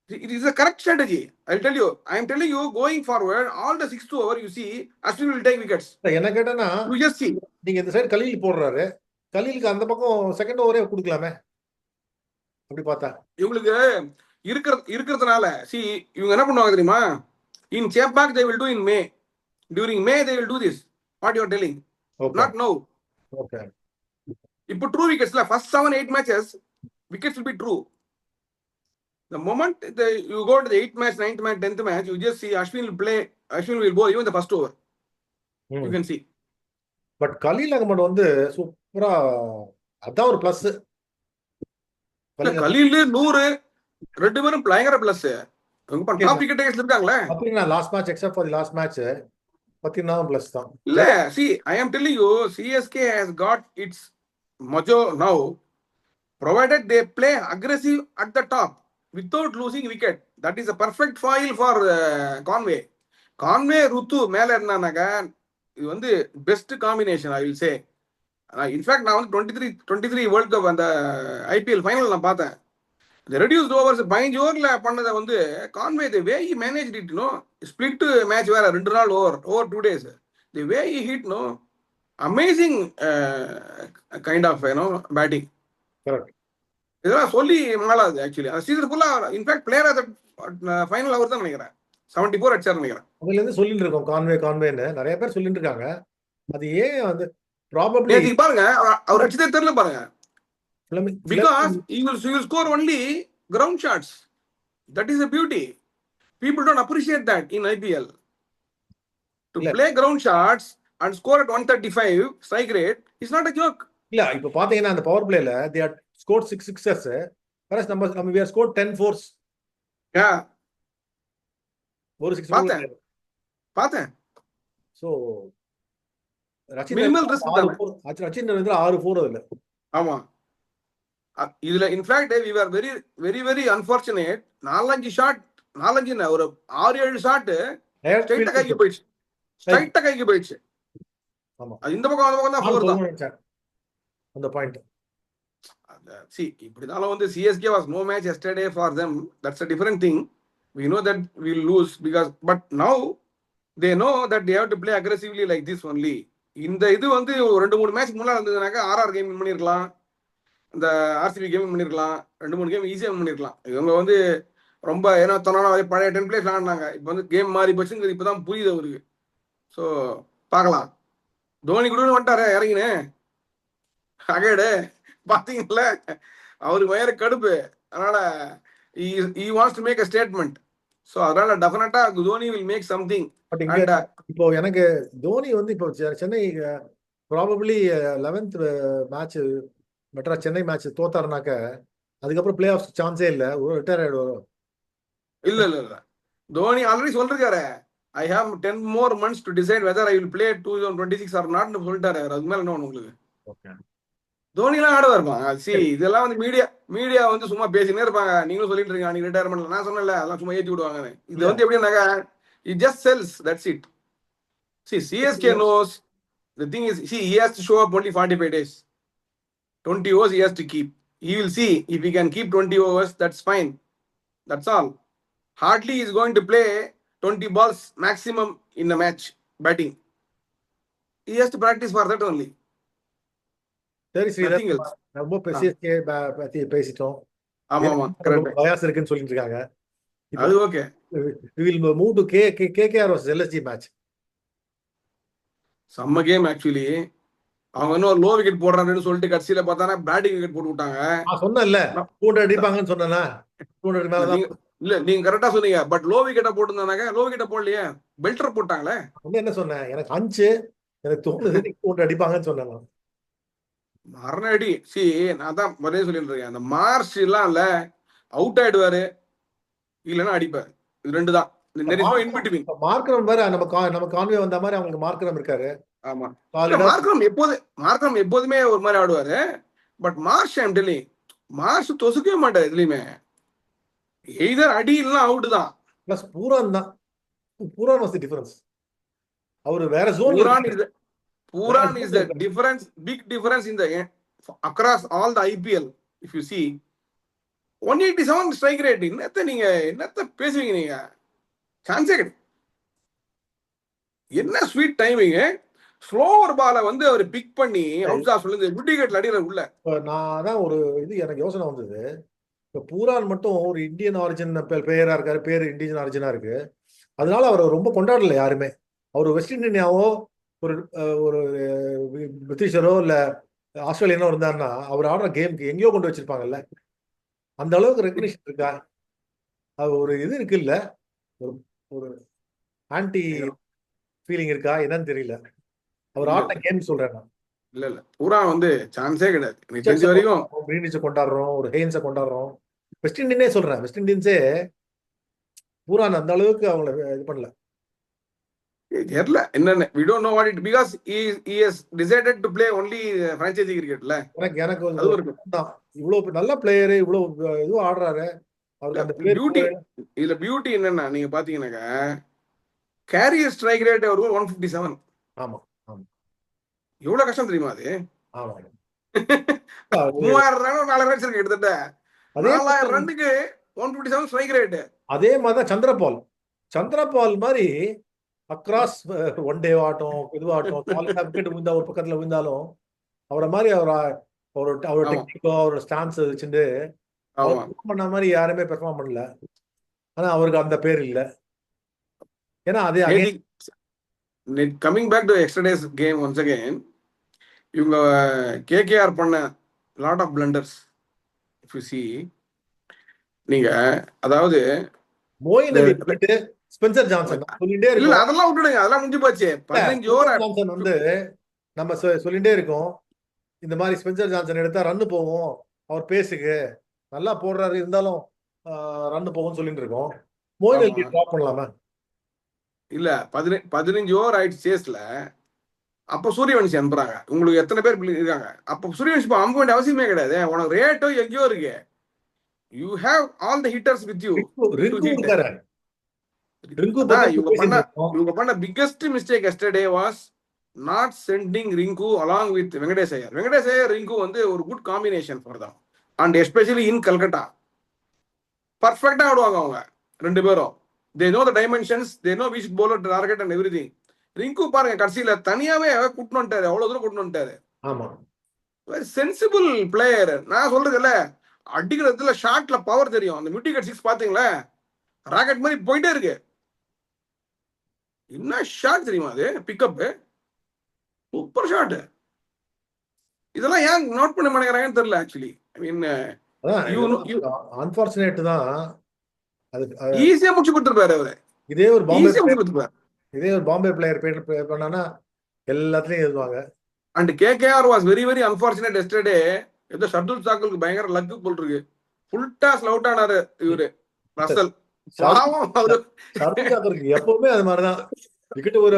It is a correct strategy. I'll tell you. I am telling you, going forward, all the 6th over, you see, Ashwin will take wickets. என்ன கேட்டனா You just see. நீங்க இந்த side Khaleel போடுறாரு, கலீலுக்கு அந்த பக்கம் second ஓவரே கொடுக்கலாமே அப்படி பார்த்தா. இவங்களுக்கு இருக்கிறதுனால சி இவங்க என்ன பண்ணுவாங்க தெரியுமா? இன் Chepauk they will do in May. During May they will do this. What you are telling? Okay. Not now. Okay. இப்போ true விக்கெட்ஸ்ல first 7-8 matches wickets will be true. The moment you go to the 8th match, 9th match, 10th match, you just see Ashwin will bowl even the first over. You can see. But Khaleel Ahmed வந்து சூப்பரா, அதான் ஒரு plus. Khaleel 100 ரெண்டு பேரும் பயங்கர plus. Top wicket takers இருக்காங்களே. அப்படினா last match except for the last match பத்தினா பிளஸ் தான். இல்ல, see, I am telling you, CSK has got its mojo now, provided they play aggressive at the top without losing wicket. That is a perfect foil for Conway. ருத்து மேல இருந்தானாக்கா இது வந்து best combination, I will say. In fact நான் வந்து 23 world cup அந்த IPL final நான் பார்த்தேன். இந்த ரெடியூஸ்ட் ஓவர்ஸ் 15 ஓவர்ல பண்ணதை வந்து Conway the way he managed it, no split match வேற 2 நாள் over 2 days. The way he hit, no amazing kind of batting. Correct. இதெல்லாம் சொல்லி மாளாது ஆக்சுவலி. அந்த சீசன் ஃபுல்லா இன்ஃபேக்ட் பிளேயர் ஆஃப் ஃபைனல் அவர் தான் நினைக்கிறேன் 74 அடிச்சார் நினைக்கிறேன். அதுல இருந்து சொல்லிட்டு இருக்கோம் கான்வேன்னு நிறைய பேர் சொல்லிட்டு இருக்காங்க. அது ஏன் வந்து ப்ராபபிலி நீங்க பாருங்க அவர் அடிச்சதே தெரியல பாருங்க. Because he will score only ground shots. That is the beauty. People don't appreciate that in IPL. To play ground shots and score at 135 strike rate is not a joke. இல்ல இப்ப பாத்தீங்கன்னா அந்த power பிளேல they had scored 6 sixes, whereas நம்ம we have scored 10 fours. Yeah. ஒரு 6 பார்த்தேன். So minimal risk தான். ரச்சின் ரவீந்திரா 6 4 அதுல. ஆமா. இதுல in fact we were very very very unfortunate. 4-5 shot, 4-5 ஒரு 6-7 ஷாட் ஸ்ட்ரைட்டா கைக்கு போயிடுச்சு. ஆமா. அது இந்த பக்கம் அந்த பக்கம் தான் ஃபோர் தான் அந்த பாயிண்ட். See, இப்படினால வந்து CSK was no match yesterday for them. That's a different thing. We know that we'll lose because but now they know that they have to play aggressively like this only. இந்த இது வந்து ஒரு 2-3 match முன்னாடி இருந்ததுனாக்கா RR game win பண்ணிருக்கலாம், இந்த RCB game win பண்ணிருக்கலாம், 2-3 game ஈஸியா win பண்ணிருக்கலாம். இவங்க வந்து ரொம்ப ஏன்னா பழைய 10 பிளேஸ் விளாண்டாங்க. இப்போ வந்து கேம் மாறி போச்சுங்கிறது இப்பதான் புரியுது அவருக்கு. ஸோ பார்க்கலாம். தோனி கூட வந்துட்டாரு இறங்கினு அகேடு பாத்தீங்கல்ல, அவருக்கு வயற கடுப்பு. அதனால he wants to make a statement. So அதனால டெஃபினட்டா தோனி will make something. இப்போ எனக்கு தோனி வந்து இப்போ சென்னை ப்ராபபிலி 11th மேட்ச் பெட்டரா சென்னை மேட்ச் தோத்தாருனாக்க அதுக்கப்புறம் பிளே ஆஃப் சான்ஸே இல்ல, ரிட்டையர் ஆயிடுவாரு. இல்ல தோனி ஆல்ரெடி சொல்லிருக்காரு, I have 10 more months to decide whether I will play 2026 or not னு சொல்லிட்டாரு. அது மேல என்ன உங்களுக்கு தோனி எல்லாம் ஆட இருப்பாங்க. இதெல்லாம் வந்து மீடியா வந்து சும்மா பேசினே இருப்பாங்க. நீங்களும் சொல்லிட்டு இருக்கீங்க நீங்க ரிட்டையர்மெண்ட், நான் சொன்னல அதெல்லாம் சும்மா ஏற்றி விடுவாங்க. இது வந்து எப்படின்னாக்கா it just sells, that's it. See, CSK knows the thing is, see, he has to show up only 45 days. 20 overs he has to keep. He will see if he can keep 20 overs, that's fine. That's all. Hardly he is going to play 20 balls maximum in a match batting. He has to practice for that only. சரி ஸ்ரீதர், ரொம்ப CSK பத்தி பேசிட்டோம். ஆமா correct. Bias இருக்குன்னு சொல்லிட்டு இருக்காங்க. அது okay. We will move to KKR versus LSG match. செம்ம கேம் ஆக்சுவலி. அவங்க இன்னும் லோ விக்கெட் போடுறாங்கன்னு சொல்லிட்டு கடைசியில பார்த்தானா பேட்டிங் விக்கெட் போட்டு விட்டாங்க. நான் சொன்னேன்ல 200 அடிப்பாங்கன்னு சொன்னேனா, 200 மேல தான். இல்ல நீங்க கரெக்டா சொன்னீங்க. பட் லோ விக்கெட்ட போட்டுருந்தாங்க, லோ விக்கெட்ட போடலையே, பெல்டர் போட்டாங்களே. என்ன சொன்னேன், எனக்கு 5 எனக்கு தோணுது 200 அடிப்பாங்கன்னு சொன்னேன். மரணடி சி நான் தான் முதல்ல சொல்லிட்டு இருக்கேன். அந்த மார்ச் எல்லாம் இல்ல அவுட் ஆயிடுவாரு, இல்லைன்னா அடிப்பாரு. இது 2 தான். மார்க்கரம் வேற நம்ம கான்வே வந்த மாதிரி அவங்களுக்கு மார்க்கரம் இருக்காரு. ஆமா. சாலிடா. மார்க்ரம் எப்போதுமே ஒரு மாதிரி ஆடுவாரு. But Marsh I'm telling, Marsh தொசுக்கவே மாட்டார் எதுலயுமே. எய்தர் அடி இல்லைன்னா அவுட் தான். பிளஸ் பூரான் தான். பூரான் வாஸ் தி டிஃபரன்ஸ். அவர் வேற ஜோன்ல பூரான் இருக்காரு. Puran is the difference, big difference in the across all the IPL. If you see 187 strike rate, என்னத்த பேசுவீங்க நீங்க? சான்ஸே கிடையாது. என்ன ஸ்வீட் டைமிங். ஸ்லோவர் பாலை வந்து அவர் பிக் பண்ணி அவுட் ஆஃப் சொல்லி விட்டிகேட்ல அடிக்கிற உள்ள. நான் தான் ஒரு இது எனக்கு யோசனை வந்தது. இப்போ பூரான் மட்டும் ஒரு இந்தியன் ஆரிஜின் பிளேயரா இருக்காரு, பேர் இந்தியன் ஆரிஜினா இருக்கு. அதனால அவரை ரொம்ப கொண்டாடல யாருமே. அவர் வெஸ்ட் இண்டியனாவோ ஒரு ஒரு பிரிட்டிஷரோ இல்ல ஆஸ்திரேலியனோ இருந்தாருன்னா அவர் ஆடுற கேமுக்கு எங்கேயோ கொண்டு வச்சிருப்பாங்கல்ல. அந்த அளவுக்கு ரெகக்னிஷன் இருக்கா? அது ஒரு இது இருக்கு இல்ல, ஒரு ஒரு ஆன்டி ஃபீலிங் இருக்கா என்னன்னு தெரியல. அவர் ஆட்ட கேம் சொல்றேன் நான். இல்ல பூரா வந்து சான்ஸே கிடையாது எனக்கு தெரிஞ்ச வரைக்கும். கிரீனிச்சை கொண்டாடுறோம், ஒரு ஹெயின்ஸை கொண்டாடுறோம். வெஸ்ட் இண்டீனே சொல்றேன், வெஸ்ட் இண்டீன்ஸே பூரான் அந்த அளவுக்கு அவங்கள இது பண்ணல. தெரியல என்னன்னு. we don't know what it because he has decided to play only franchise cricketல. எனக்கு இவ்வளவு நல்ல பிளேயர், இவ்வளவு இதுவும் ஆடுறாரு. அவருக்கு அந்த பியூட்டி இதுல பியூட்டி என்னன்னா நீங்க பாத்தீங்கன்னாக்கா கேரியர் ஸ்ட்ரைக் ரேட் ஒரு 157. ஆமா ஆமா. எவ்வளவு கஷ்டம் தெரியுமா அது? ஆமா. 3000 ரன் 4000 ரன்ஸ் இருக்கு எடுத்துட்ட. 4000 ரன்னுக்கு 157 ஸ்ட்ரைக் ரேட். அதே மாதிரி தான் சந்திரபால் மாதிரி அக்ராஸ் ஒன் டே ஆட்டம் இதுவாட்டம் விக்கெட் விழுந்தா ஒரு பக்கத்துல விழுந்தாலும் அவரை மாதிரி அவரோட டெக்னிக்கோ அவரோட ஸ்டான்ஸ் வச்சுட்டு பண்ண மாதிரி யாருமே பெர்ஃபார்ம் பண்ணல. ஆனா அவருக்கு அந்த பேர் இல்ல. ஏன்னா அதே coming back to yesterday's game once again, இவங்க கேகேஆர் பண்ண lot of blunders. If you see நீங்க அதாவது மோயின் அலி போயிட்டு ஸ்பென்சர் ஜான்சன் சொல்லிட்டே இருக்கோம். இல்ல அதெல்லாம் விட்டுடுங்க, அதெல்லாம் முடிஞ்சு போச்சு. 15 ஓவர் ஜான்சன் வந்து நம்ம சொல்லிட்டே இருக்கோம், இந்த மாதிரி ஸ்பென்சர் ஜான்சன் எடுத்தா ரன்னு போகும், அவர் பேசுக்கு நல்லா போடுறாரு இருந்தாலும் ரன்னு போகும்னு சொல்லிட்டு இருக்கோம். மோயின் அலி டிராப் பண்ணலாமா? இல்ல 15 ஓவர் ஆயிடுச்சு சேஸ்ல. அப்ப சூரியவன்சி அனுப்புறாங்க. உங்களுக்கு எத்தனை பேர் இருக்காங்க? அப்ப சூரியவன்சி அனுப்ப வேண்டிய அவசியமே கிடையாது. உனக்கு ரேட்டோ எங்கேயோ இருக்கு. You have all the hitters with you. இவங்க பண்ண biggest mistake yesterday was not sending Rinku along with Venkatesh Iyer. Venkatesh Iyer Rinku வந்து ஒரு good combination for them and especially in Calcutta. பர்ஃபெக்டா ஆடுவாங்க அவங்க ரெண்டு பேரும். they know the dimensions, they know which bowler to target and everything. Rinku பாருங்க கடைசியில தனியாவே கூட்டிட்டு வந்துட்டாரு, அவ்வளவு தூரம் கூட்டிட்டு வந்துட்டாரு. ஆமா, சென்சிபிள் பிளேயர். நான் சொல்றது இல்ல, அடிக்கிறதுல ஷாட்ல பவர் தெரியும். அந்த மிட்டிகட் 6 பாத்தீங்களா, ராக்கெட் மாதிரி போயிட்டே இருக்கு. என்ன ஷாட் தெரியுமா அது? Pickup super shot. இதெல்லாம் ஏன் நோட் பண்ண மாட்டேங்கிறாங்கன்னு தெரியல. ஆக்சுவலி ஐ மீன் அன்பார்ச்சுனேட் தான். ஈஸியா முடிச்சு கொடுத்துருப்பாரு அவரு. இதே ஒரு பாம்பே பிளேயர் பண்ணானா எல்லாத்துலயும் எழுதுவாங்க. And KKR was very very unfortunate yesterday. ஏதோ ஷர்துல் தாக்கூருக்கு பயங்கர லக்கு போல் இருக்கு. ஃபுல் டாஸ் அவுட் ஆனாரு இவரு ரசல். எப்பவுமே அது மாதிரிதான் விக்கெட் ஒரு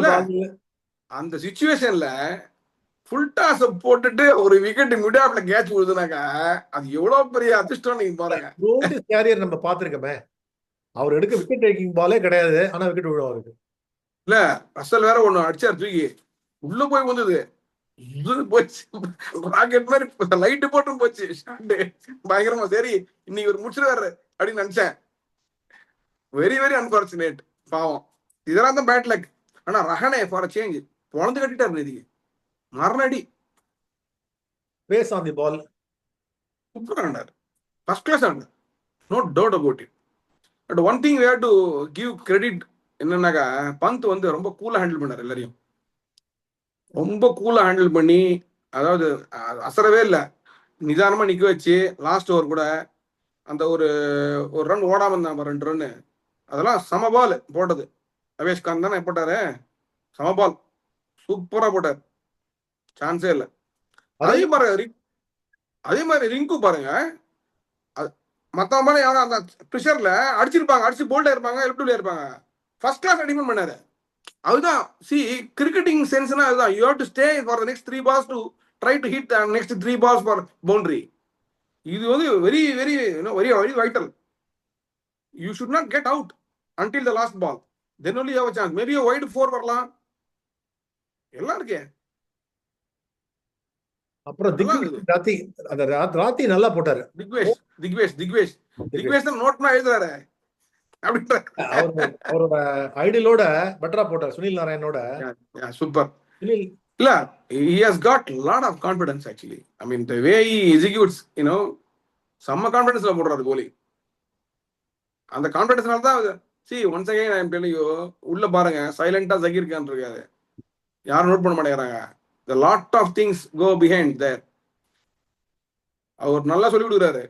அந்த சிச்சுவேஷன்ல ஃபுல் டாஸ் போட்டுட்டு ஒரு விக்கெட் மிடாப்ல கேட்ச் விழுதுனாக்கா அது எவ்வளவு பெரிய அதிர்ஷ்டம் நீங்க பாருங்க. கேரியர் நம்ம பாத்துருக்கோமே, அவர் எடுக்க விக்கெட் டேக்கிங் பாலே கிடையாது, ஆனா விக்கெட் விழும் அவருக்கு. இல்ல ரசல் வேற ஒண்ணு அடிச்சார், தூக்கி உள்ள போய் வந்தது போச்சு. ராக்கெட் மாதிரி லைட்டு போட்டும் போச்சு ஷாட்டு பயங்கரமா. சரி இன்னைக்கு ஒரு முடிச்சிருவாரு அப்படின்னு நினைச்சேன். வெரி வெரி அன்பார்ச்சுனேட் பாவம். இதெல்லாம் தான் பேட் லக். ஆனா ரஹனே ஃபார் சேஞ்ச் பொழந்து கட்டிட்டாரு. இதுக்கு மரணடி pace on the ball super ஆனார், ஃபர்ஸ்ட் கிளாஸ் ஆனார், no doubt about it. But one thing we have to give credit என்னன்னாக்கா, பந்த் வந்து ரொம்ப கூலா ஹேண்டில் பண்ணார். எல்லாரையும் ரொம்ப கூலா ஹேண்டில் பண்ணி, அதாவது அசரவே இல்லை, நிதானமா நிக்க வச்சு லாஸ்ட் ஓவர் கூட அந்த ஒரு ரன் ஓடாம இருந்தாங்க, 2 ரன்னு. அதெல்லாம் சமபால் போட்டது. அவேஷ் கான் தானே போட்டாரு, சமபால் சூப்பரா போட்டார், சான்ஸே இல்லை. அதே மாதிரி ரிங்கு பாருங்க, மத்த மாதிரி அந்த ப்ரெஷர்ல அடிச்சிருப்பாங்க, அடிச்சு போல்டா இருப்பாங்க, லெஃப்ட்ல இருப்பாங்க, ஃபர்ஸ்ட் கிளாஸ் அடிமெண்ட் பண்ணாரு. அதுதான் சி கிரிக்கெட்டிங் சென்ஸ்னா அதுதான். You have to stay for the next 3 balls to try to hit the next 3 balls for boundary. இது வந்து very very very very vital. You should not get out until the last ball. Then only have a chance. Maybe wide 4 வரலாம். எல்லாம் இருக்கே. அப்புறம் நல்லா இருந்தது. ராத்தி அந்த ராத்தி நல்லா போட்டாரு. திக்வேஷ் திக்வேஷ் திக்வேஷ் திக்வேஷ் தான் நோட்னா எழுதுறாரு அப்படின்ற. அவரோட ஐடியலோட பெட்டரா போட்டார் சுனில் நாராயணோட. சூப்பர். சுனில் இல்ல he has got lot of confidence actually. I mean the way he executes, செம்ம கான்ஃபிடன்ஸ்ல போடுறாரு கோலி. அந்த கான்ஃபிடன்ஸ்னால தான் see once again I am telling you, உள்ள பாருங்க சைலண்டா ஜகீர் கான் இருக்காரு. யாரும் நோட் பண்ண மாட்டேங்கிறாங்க. the lot of things go behind there. அவர் நல்லா சொல்லி கொடுக்குறாரு.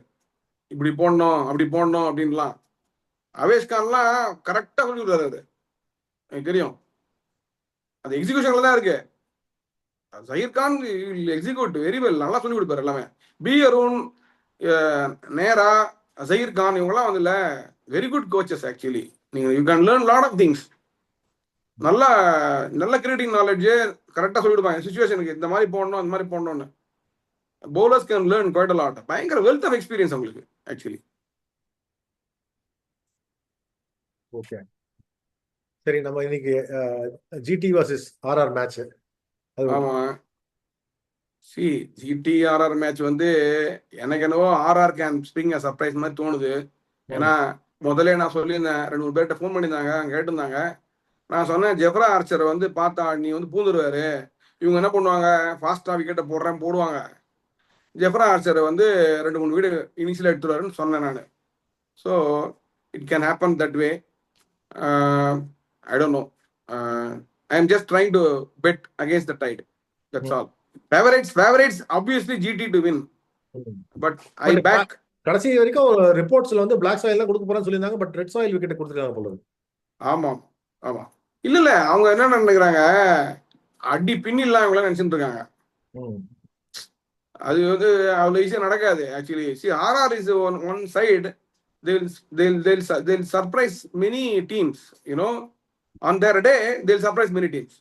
இப்படி போடணும் அப்படி போடணும் அப்படின்லாம். அவேஷ் கான்லாம் கரெக்டா சொல்லி கொடுக்குறாரு. எனக்கு தெரியும். அது எக்ஸிகியூஷன்ல தான் இருக்கு. Zaheer Khan execute very well. நல்லா சொல்லி கொடுப்பாரு எல்லாமே. பி அருண், நேரா, ஜஹீர் கான் இவங்கெல்லாம் வந்து வெரி குட் கோச்சஸ் ஆக்சுவலி. நீங்க you can learn lot of things. நல்ல கிரியேட்டிங் நாலேஜ் கரெக்டா சொல்லிடுவாங்க. சிச்சுவேஷனுக்கு இந்த மாதிரி போடணும் அந்த மாதிரி போடணும்னு. Bowlers can learn quite a lot. பயங்கர வெல்த் ஆஃப் எக்ஸ்பீரியன்ஸ் அவங்களுக்கு ஆக்சுவலி. ஓகே சரி, நம்ம இன்னைக்கு ஜிடி வர்சஸ் ஆர்ஆர் மேட்ச். ஆமா சி ஜிடிஆர்ஆர் மேட்ச் வந்து எனக்கு என்னவோ ஆர்ஆர் கேன் ஸ்ப்ரிங் சர்ப்ரைஸ் மாதிரி தோணுது. ஏன்னா முதல்ல நான் சொல்லியிருந்தேன், 2-3 பேர்கிட்ட ஃபோன் பண்ணியிருந்தாங்க, கேட்டிருந்தாங்க. நான் சொன்னேன் ஜெஃப்ரா ஆர்ச்சர் வந்து பார்த்தா நீ வந்து பூந்துருவாரு, இவங்க என்ன பண்ணுவாங்க ஃபாஸ்டா விக்கெட்டை போடுவாங்க. ஜெஃப்ரா ஆர்ச்சர் வந்து 2-3 வீடு இனிஷியல் எடுத்துருவாருன்னு சொன்னேன் நான். So it can happen that way. I don't know. I am just trying to bet against the tide. That's all. Favorites obviously GT to win, but I back. கடைசி வரைக்கும் ரிப்போர்ட்ஸ்ல வந்து பிளாக் சாயில் தான் கொடுக்க போறான்னு சொல்லியிருந்தாங்க, பட் ரெட் சாயில் விக்கெட் கொடுத்துருக்காங்க போல. ஆமா இல்ல அவங்க என்ன நினைக்கிறாங்க, அடி பின்னிடலாம் அவங்கள நினைச்சிட்டு இருக்காங்க. அது வந்து அவ்வளவு ஈஸியா நடக்காது actually. see RR is one side. They'll surprise many teams, on their day they'll surprise many teams.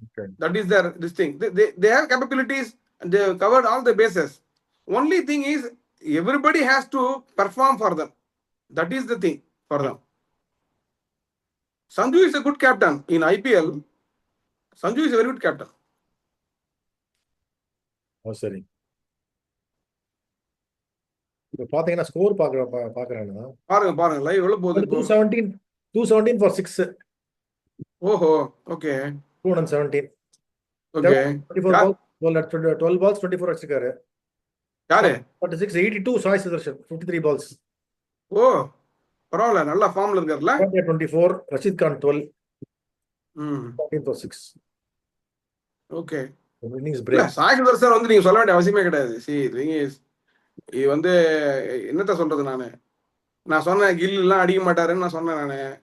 Okay. That is their this thing. They have capabilities and they have covered all the bases. Only thing is everybody has to perform for them. That is the thing for them. Sanju is a good captain in IPL. Sanju is a very good captain. சரி, இப்போ பாத்தீங்கன்னா score பாக்குறேன்னா பாருங்க live எவ்வளவு போகுது. 217 for 6. ஓஹோ okay 217. Okay 12 balls 24 அடிச்சிருக்காரு. யாரு 46 82 Sai Sudarshan 53 balls. ஓ பரவாயில்ல, நல்ல ஃபார்ம்ல இருக்காருல்ல. 24 Rashid Khan 12 14 for 6. Okay innings break. Sai Sudharsan வந்து நீங்க சொல்ல வேண்டிய அவசியமே கிடையாது. இது வந்து என்னத்த சொல்றது, நான் சொன்னேன் கில் எல்லாம் அடிக்க மாட்டாருன்னு நான் சொன்னேன்.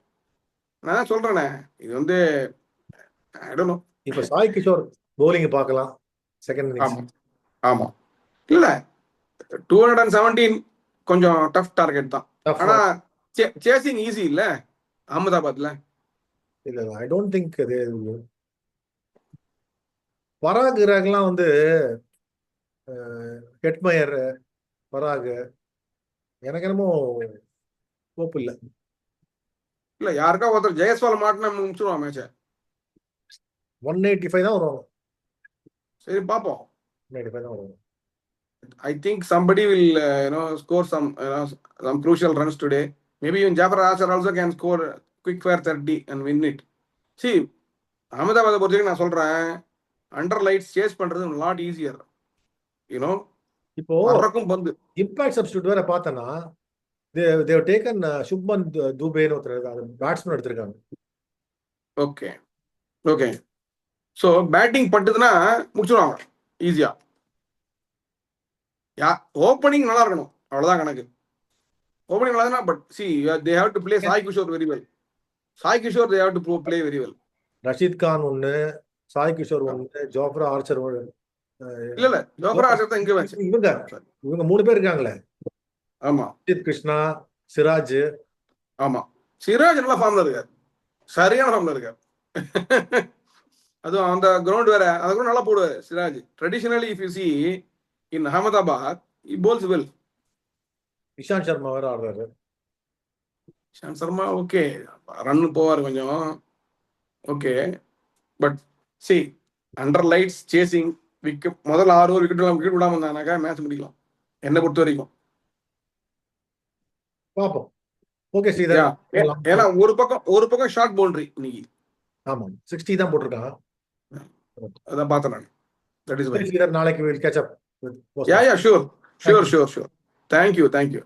நான் சொல்றேனே இது வந்து இப்ப சாய் கிஷோர் பவுலிங் பார்க்கலாம் செகண்ட் இன்னிங்ஸ். ஆமா இல்ல 217 கொஞ்சம் டஃப் டார்கெட் தான். ஆனா சேசிங் ஈஸி இல்ல அகமதாபாத்ல. இல்ல ஐ டோன்ட் திங்க் அது பராக் கிராக்லாம் வந்து ஹெட்மயர் பராக் எனக்கு என்னமோ ஹோப் இல்ல யாருக்கா ஒருத்தர் ஜெயஸ்வால் மாட்டினா முடிச்சிருவான் மேட்ச. 185 தான் வருவாங்க. சரி பாப்போம். 185 தான் வருவாங்க. I think somebody will score some crucial runs today. Maybe even Jafar Archer also can score quick fire 30 and win it. See Ahmedabad பொறுத்தவரைக்கும் நான் சொல்றேன், அண்டர் லைட்ஸ் சேஸ் பண்றது லாட் ஈஸியர். இப்போ பந்து இம்பாக்ட் சப்ஸ்டிட்யூட் வேற பார்த்தனா they have taken சுப்மன் துபேன்னு ஒருத்தர் batsman எடுத்திருக்காங்க. ஓகே சோ பேட்டிங் பட்டுதுன்னா முடிச்சிடுவாங்க ஈஸியா. ஓப்பனிங் நல்லா இருக்கணும், அவ்வளவுதான் கணக்கு. ஓப்பனிங் நல்லா இருந்தா, but see they have to play Sai Kishore very well. Sai Kishore they have to play very well. Rashid Khan ஒன்னு, சாய் கிஷோர் ஒன்னு, ஜோஃப்ரா ஆர்ச்சர் இல்ல ஜோஃப்ரா ஆர்ச்சர் தான் இங்க வந்து இவங்க 3 பேர் இருக்காங்களே. ஆமா கிருஷ்ணா, சிராஜ். ஆமா சிராஜ் நல்ல ஃபார்ம்ல இருக்காரு, சரியான ஃபார்ம்ல இருக்காரு அதுவும் அந்த கிரவுண்ட் வேற, அந்த கூட நல்லா போடுவாரு Siraj. Traditionally if you see in Ahmedabad he bowls well. Ishant Sharma வேற ஆடுறாரு. இஷாந்த் சர்மா ஓகே, ரன் போவார் கொஞ்சம் okay. But see under lights chasing wicket, முதல்ல 6 ஓவர் விக்கெட் விடாம இருந்தாங்கனாக்கா மேட்ச் முடிக்கலாம் என்னை பொறுத்த வரைக்கும். பாப்போம். ஓகே ஸ்ரீதர். ஏன்னா ஒரு பக்கம் ஷார்ட் பவுண்டரி இன்னைக்கு. ஆமா 60 தான் போட்டிருக்காங்க. அதான் பார்த்தேன் நான். That is why. ஸ்ரீதர், நாளைக்கு we'll catch up with Yeah, sure. Thank you.